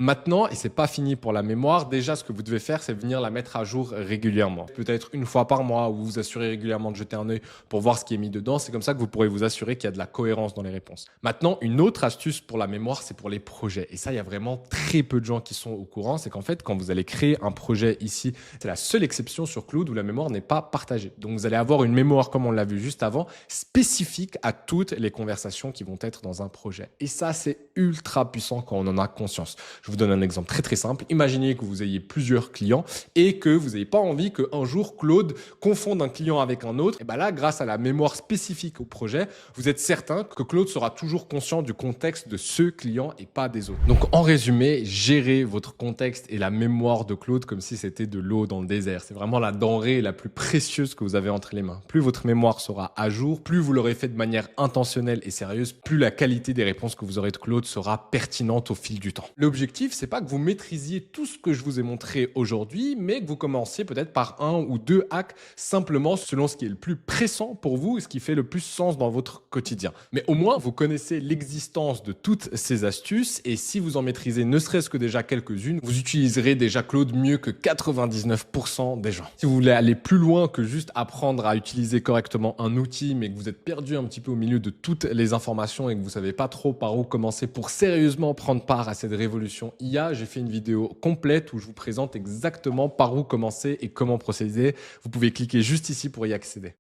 Maintenant, et c'est pas fini pour la mémoire, déjà ce que vous devez faire, c'est venir la mettre à jour régulièrement. Peut-être une fois par mois, ou vous vous assurez régulièrement de jeter un œil pour voir ce qui est mis dedans. C'est comme ça que vous pourrez vous assurer qu'il y a de la cohérence dans les réponses. Maintenant, une autre astuce pour la mémoire, c'est pour les projets. Et ça, il y a vraiment très peu de gens qui sont au courant. C'est qu'en fait, quand vous allez créer un projet ici, c'est la seule exception sur Claude où la mémoire n'est pas partagée. Donc vous allez avoir une mémoire, comme on l'a vu juste avant, spécifique à toutes les conversations qui vont être dans un projet. Et ça, c'est ultra puissant quand on en a conscience. Je vous donne un exemple très très simple. Imaginez que vous ayez plusieurs clients et que vous n'ayez pas envie qu'un jour Claude confonde un client avec un autre. Et bien là, grâce à la mémoire spécifique au projet, vous êtes certain que Claude sera toujours conscient du contexte de ce client et pas des autres. Donc en résumé, gérez votre contexte et la mémoire de Claude comme si c'était de l'eau dans le désert. C'est vraiment la denrée la plus précieuse que vous avez entre les mains. Plus votre mémoire sera à jour, plus vous l'aurez fait de manière intentionnelle et sérieuse, plus la qualité des réponses que vous aurez de Claude sera pertinente au fil du temps. L'objectif, c'est pas que vous maîtrisiez tout ce que je vous ai montré aujourd'hui, mais que vous commenciez peut-être par un ou deux hacks simplement selon ce qui est le plus pressant pour vous et ce qui fait le plus sens dans votre quotidien. Mais au moins, vous connaissez l'existence de toutes ces astuces et si vous en maîtrisez ne serait-ce que déjà quelques-unes, vous utiliserez déjà Claude mieux que 99% des gens. Si vous voulez aller plus loin que juste apprendre à utiliser correctement un outil, mais que vous êtes perdu un petit peu au milieu de toutes les informations et que vous savez pas trop par où commencer pour sérieusement prendre part à cette révolution IA, j'ai fait une vidéo complète où je vous présente exactement par où commencer et comment procéder. Vous pouvez cliquer juste ici pour y accéder.